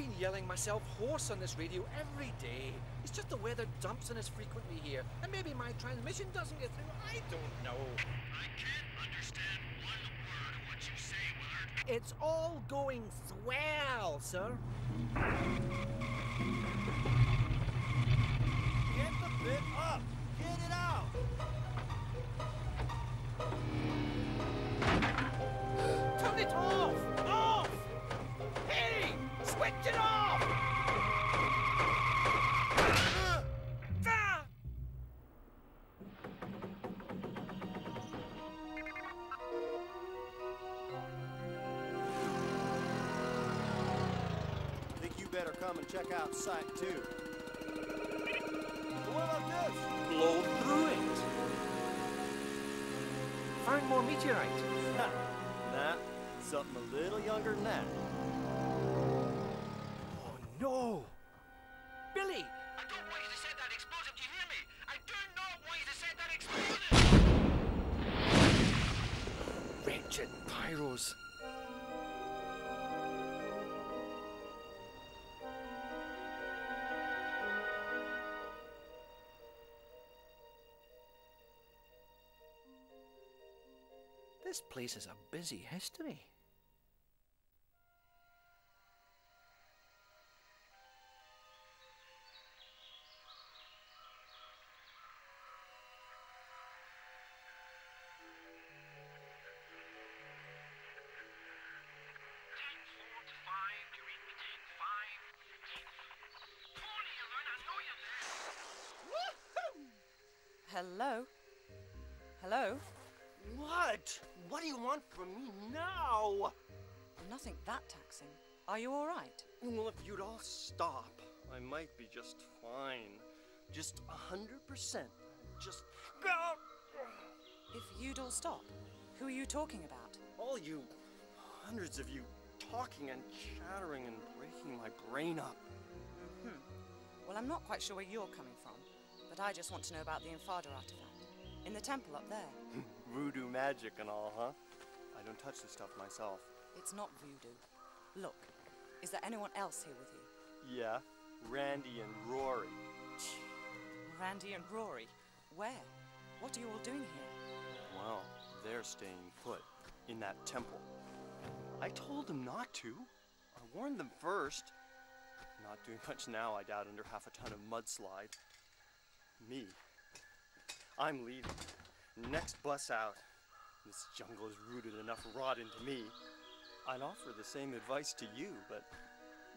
been yelling myself hoarse on this radio every day. It's just the weather dumps on us frequently here, and maybe my transmission doesn't get through. I don't know. I can't understand one word of what you say, Willard. It's all going swell, sir. Get the bit up! Get it out! Turn it off! Off! Hey! Switch it off! Think you better come and check out Site 2. What about this? Blow through it. Find more meteorite. Nah, something a little younger than that. Oh no! Billy! I don't want you to set that explosive, do you hear me? I do not want you to set that explosive! Wretched pyros. This place is a busy history. Hello? Hello? What? What do you want from me now? Nothing that taxing. Are you all right? Well, if you'd all stop, I might be just fine. Just 100%. Just... If you'd all stop, who are you talking about? All you, hundreds of you, talking and chattering and breaking my brain up. Well, I'm not quite sure where you're coming from, but I just want to know about the Infada artifact. In the temple up there. Voodoo magic and all, huh? I don't touch this stuff myself. It's not voodoo. Look, is there anyone else here with you? Yeah, Randy and Rory. Randy and Rory? Where? What are you all doing here? Well, they're staying put in that temple. I told them not to. I warned them first. Not doing much now, I doubt, under half a ton of mudslide. Me. I'm leaving. Next bus out. This jungle has rooted enough rot into me. I'd offer the same advice to you, but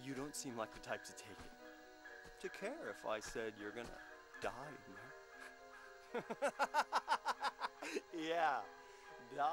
you don't seem like the type to take it. To care if I said you're gonna die, man. Yeah, die.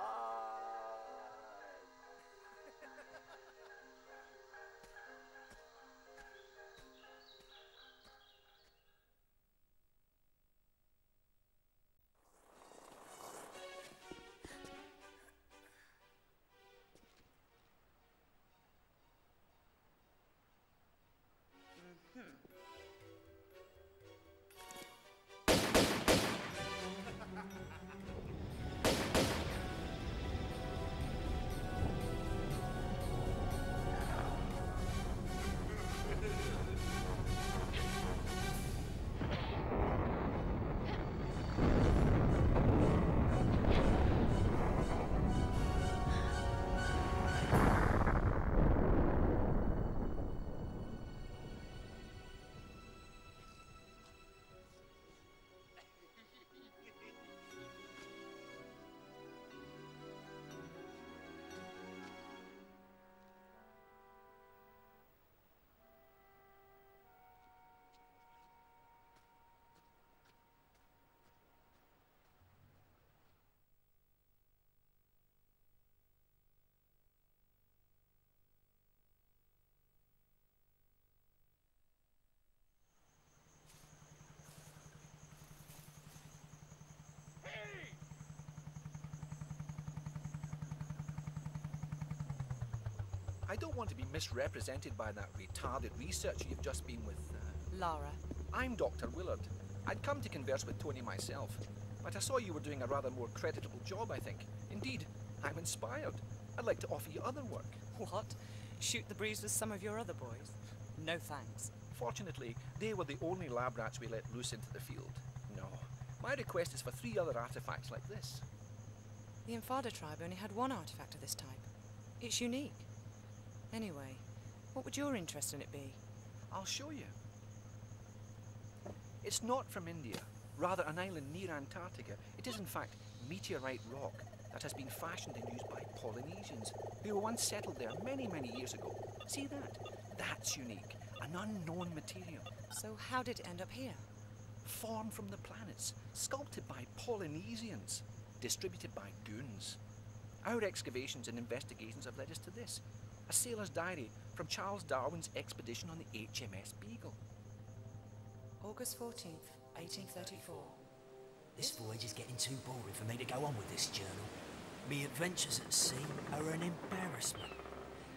I don't want to be misrepresented by that retarded researcher you've just been with. Lara. I'm Dr. Willard. I'd come to converse with Tony myself, but I saw you were doing a rather more creditable job, I think. Indeed, I'm inspired. I'd like to offer you other work. What? Shoot the breeze with some of your other boys? No thanks. Fortunately, they were the only lab rats we let loose into the field. No. My request is for 3 other artifacts like this. The Infada tribe only had one artifact of this type. It's unique. Anyway, what would your interest in it be? I'll show you. It's not from India, rather an island near Antarctica. It is in fact meteorite rock that has been fashioned and used by Polynesians who were once settled there many, many years ago. See that? That's unique. An unknown material. So how did it end up here? Formed from the planets, sculpted by Polynesians, distributed by goons. Our excavations and investigations have led us to this. A sailor's diary from Charles Darwin's expedition on the HMS Beagle. August 14th, 1834. This voyage is getting too boring for me to go on with this journal. Me adventures at sea are an embarrassment.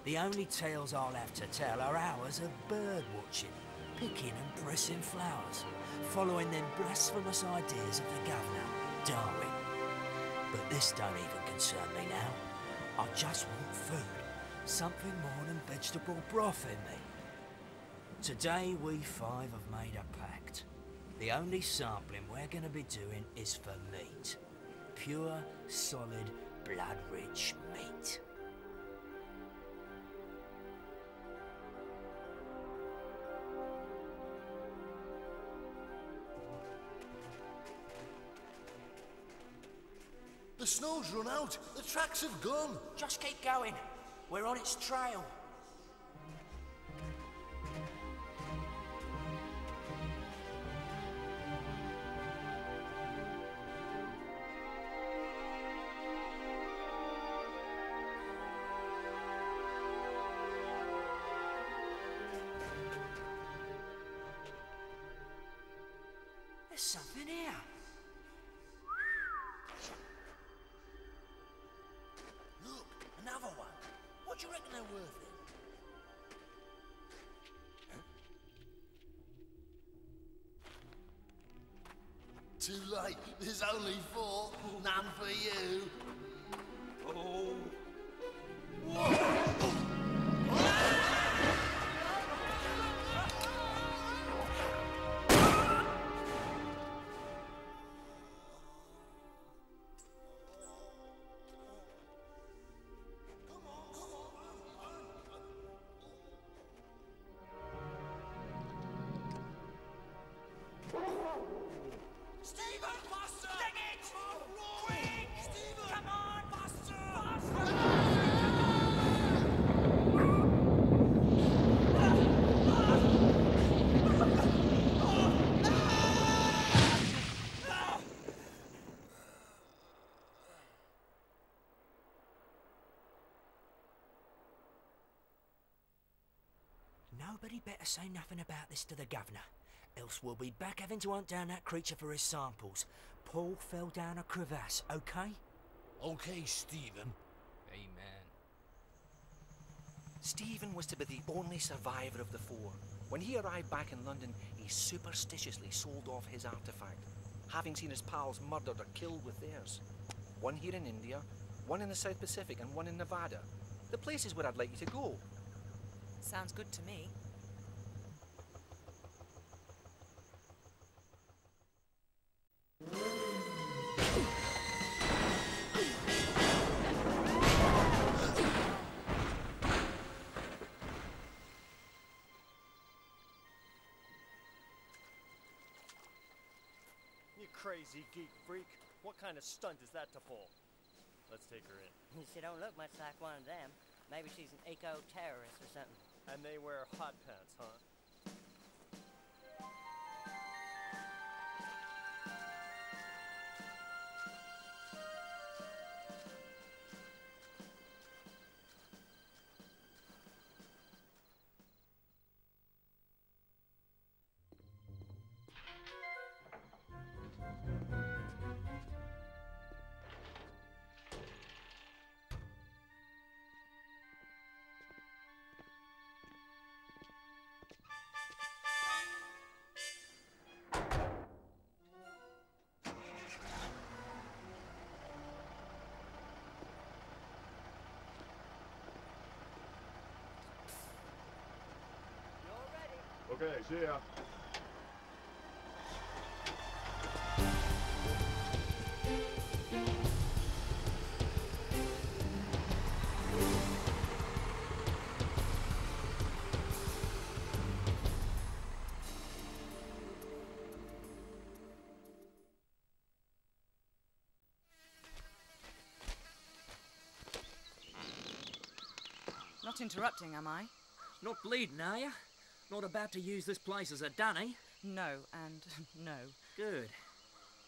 The only tales I'll have to tell are hours of bird watching, picking and pressing flowers, following them blasphemous ideas of the governor, Darwin. But this don't even concern me now. I just want food, something more than vegetable broth in me. Today we 5 have made a pact. The only sampling we're going to be doing is for meat. Pure, solid, blood-rich meat. The snow's run out. The tracks have gone. Just keep going. We're on its trail. There's something here. Look, another one. What do you reckon they're worth then? Too late. There's only 4. None for you. Oh. Stephen! Faster! Dig it! Quick! Stephen! Come on! Faster! Nobody better say nothing about this to the governor, else we'll be back having to hunt down that creature for his samples. Paul fell down a crevasse, okay? Okay, Stephen. Amen. Stephen was to be the only survivor of the 4. When he arrived back in London, he superstitiously sold off his artifact, having seen his pals murdered or killed with theirs. One here in India, one in the South Pacific, and one in Nevada. The places where I'd like you to go. Sounds good to me. You crazy geek freak. What kind of stunt is that to pull? Let's take her in. She don't look much like one of them. Maybe she's an eco-terrorist or something. And they wear hot pants, huh? Okay, see ya. Not interrupting, am I? Not bleeding, are you? Not about to use this place as a dunny? No, and no. Good.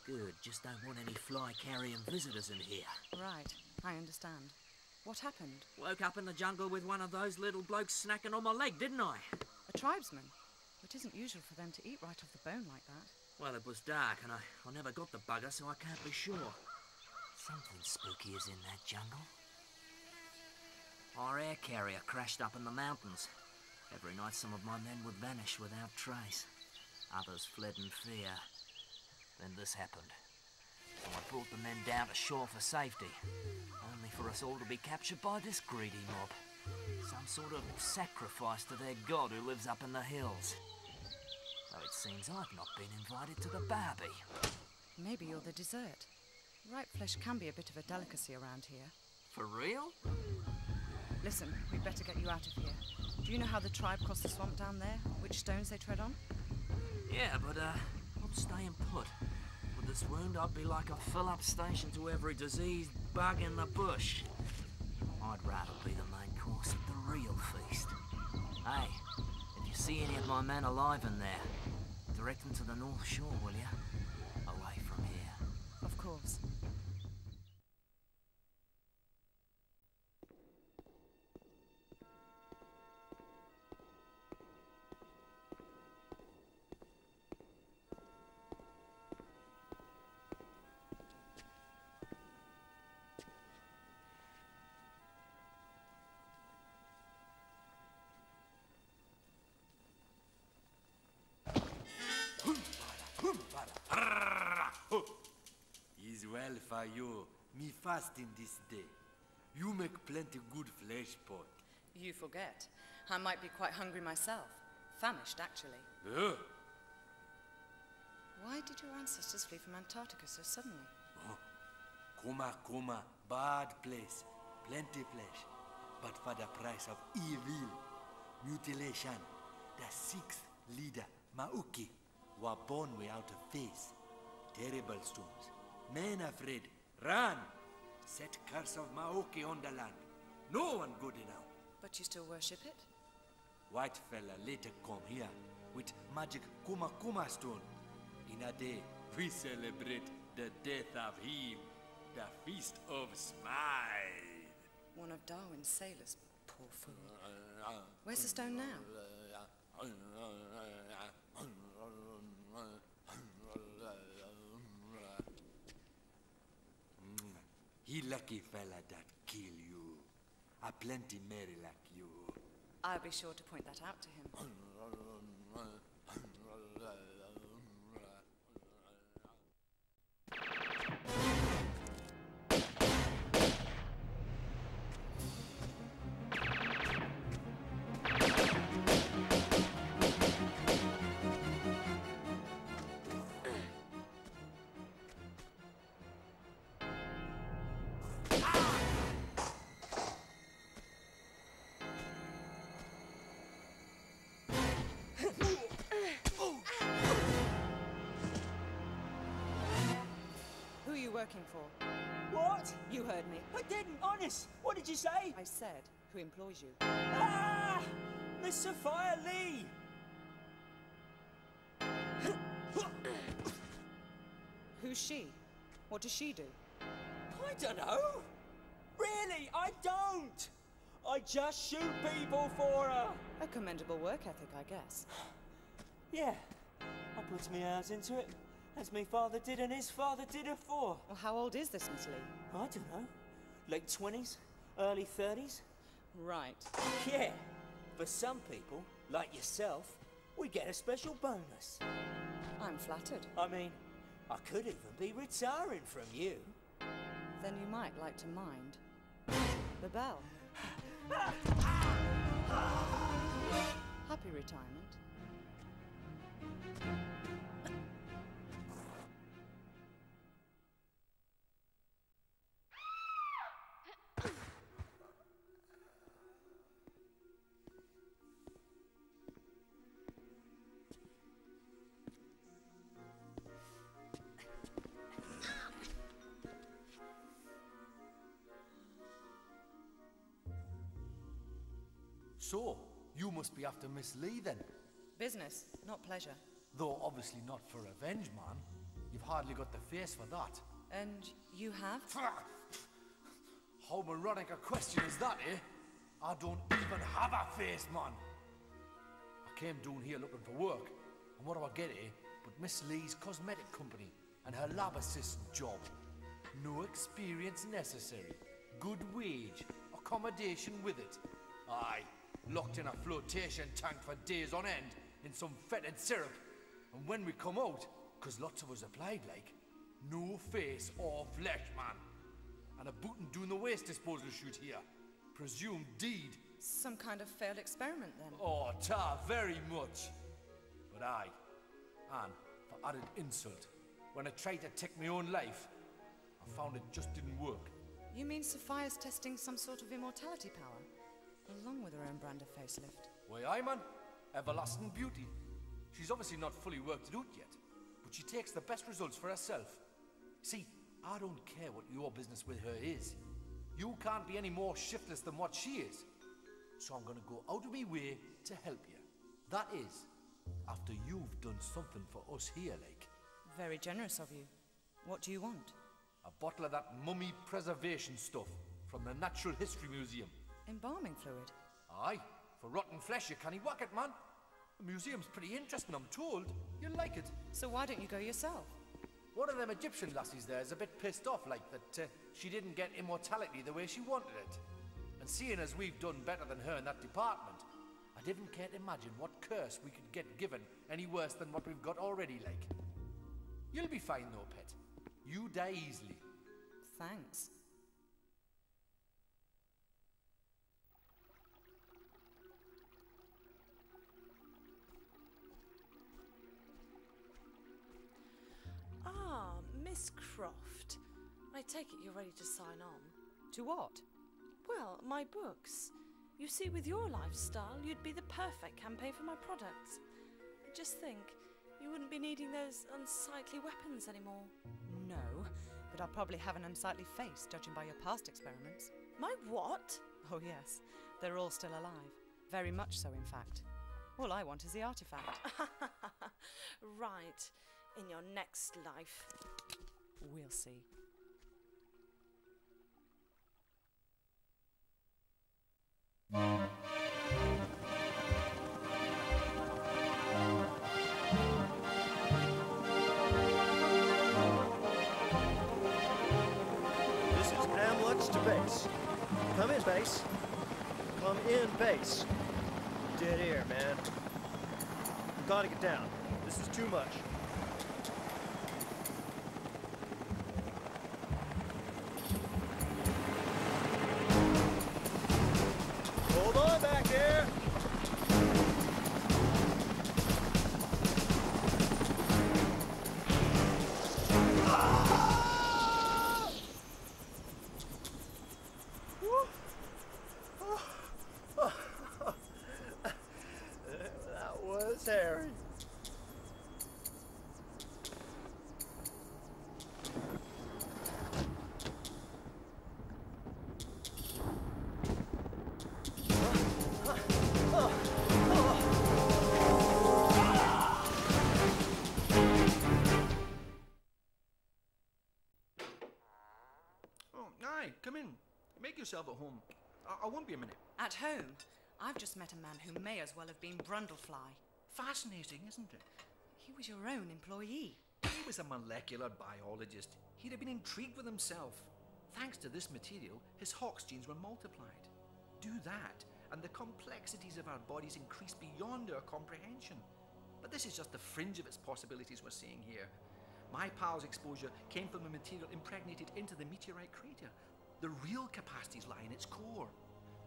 Good. Just don't want any fly-carrying visitors in here. Right, I understand. What happened? Woke up in the jungle with one of those little blokes snacking on my leg, didn't I? A tribesman? It isn't usual for them to eat right off the bone like that. Well, it was dark and I never got the bugger, so I can't be sure. Something spooky is in that jungle. Our air carrier crashed up in the mountains. Every night some of my men would vanish without trace. Others fled in fear. Then this happened. So I brought the men down to shore for safety, only for us all to be captured by this greedy mob. Some sort of sacrifice to their god who lives up in the hills. Though it seems I've not been invited to the barbie. Maybe you're the dessert. Ripe flesh can be a bit of a delicacy around here. For real? Listen, we'd better get you out of here. Do you know how the tribe crossed the swamp down there? Which stones they tread on? Yeah, but I'm staying put. With this wound, I'd be like a fill-up station to every diseased bug in the bush. I'd rather be the main course of the real feast. Hey, if you see any of my men alive in there, direct them to the North Shore, will you? Away from here. Of course. Is well for you. Me fasting this day. You make plenty good flesh pot. You forget. I might be quite hungry myself. Famished, actually. Ugh. Why did your ancestors flee from Antarctica so suddenly? Coma, bad place. Plenty flesh. But for the price of evil. Mutilation. The sixth leader, Mauki, were born without a face. Terrible stones. Men afraid. Run! Set curse of Maoki on the land. No one good enough. But you still worship it? White fella later come here with magic Kuma stone. In a day, we celebrate the death of him. The Feast of Smile. One of Darwin's sailors, poor fool. Where's the stone now? He lucky fella that kill you. A plenty merry like you. I'll be sure to point that out to him. Who are you working for? What? You heard me. I didn't, honest. What did you say? I said, who employs you? Ah! Miss Sophia Lee! Who's she? What does she do? I don't know. Really, I don't. I just shoot people for her. A commendable work ethic, I guess. Yeah, I puts me hours into it, as me father did and his father did afore. Well, how old is this Miss Lee? I don't know. Late 20s, early 30s. Right. Yeah, for some people, like yourself, we get a special bonus. I'm flattered. I mean, I could even be retiring from you. Then you might like to mind the bell. Happy retirement. So, you must be after Miss Lee then. Business, not pleasure. Though obviously not for revenge, man. You've hardly got the face for that. And you have? How moronic a question is that, eh? I don't even have a face, man. I came down here looking for work. And what do I get, eh? But Miss Lee's cosmetic company and her lab assistant job. No experience necessary. Good wage. Accommodation with it. Aye. Locked in a flotation tank for days on end in some fetid syrup. And when we come out, 'cause lots of us applied like, no face or flesh, man. And a bootin' doing the waste disposal shoot here. Presumed deed. Some kind of failed experiment then? Oh, very much. But aye. And for added insult, when I tried to take my own life, I found it just didn't work. You mean Sophia's testing some sort of immortality power? Along with her own brand of facelift? Why, aye, man. Everlasting beauty. She's obviously not fully worked it out yet, but she takes the best results for herself. See, I don't care what your business with her is. You can't be any more shiftless than what she is. So I'm gonna go out of my way to help you. That is, after you've done something for us here, like. Very generous of you. What do you want? A bottle of that mummy preservation stuff from the Natural History Museum. Embalming fluid? Aye, for rotten flesh you can't whack it, man. The museum's pretty interesting, I'm told. You'll like it. So why don't you go yourself? One of them Egyptian lassies there is a bit pissed off, like, that she didn't get immortality the way she wanted it. And seeing as we've done better than her in that department, I didn't care to imagine what curse we could get given any worse than what we've got already, like. You'll be fine though, pet. You die easily. Thanks. Ah, Miss Croft. I take it you're ready to sign on. To what? Well, my books. You see, with your lifestyle, you'd be the perfect campaign for my products. Just think, you wouldn't be needing those unsightly weapons anymore. No, but I'll probably have an unsightly face, judging by your past experiments. My what? Oh yes, they're all still alive. Very much so, in fact. All I want is the artifact. Right, in your next life. We'll see. This is Amlux to base. Come in, base. Come in, base. Dead air, man. You gotta get down. This is too much. Hold on back there. That was Harry. Oh, aye, come in. Make yourself at home. I won't be a minute. At home? I've just met a man who may as well have been Brundlefly. Fascinating, isn't it? He was your own employee. He was a molecular biologist. He'd have been intrigued with himself. Thanks to this material, his Hox genes were multiplied. Do that, and the complexities of our bodies increase beyond our comprehension. But this is just the fringe of its possibilities we're seeing here. My pal's exposure came from a material impregnated into the meteorite crater. The real capacities lie in its core,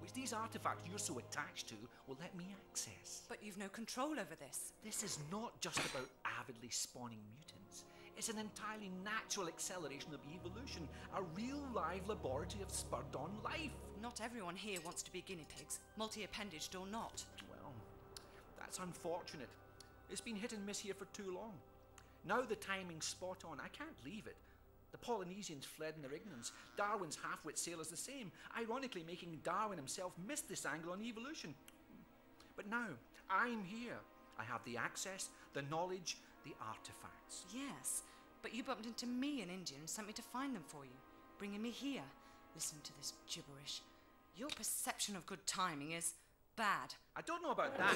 which these artifacts you're so attached to will let me access. But you've no control over this. This is not just about avidly spawning mutants. It's an entirely natural acceleration of evolution, a real live laboratory of spurred-on life. Not everyone here wants to be guinea pigs, multi-appendaged or not. Well, that's unfortunate. It's been hit and miss here for too long. Now the timing's spot on. I can't leave it. The Polynesians fled in their ignorance. Darwin's half-wit sailors the same, ironically making Darwin himself miss this angle on evolution. But now, I'm here. I have the access, the knowledge, the artifacts. Yes, but you bumped into me in India and sent me to find them for you, bringing me here. Listen to this gibberish. Your perception of good timing is bad. I don't know about that.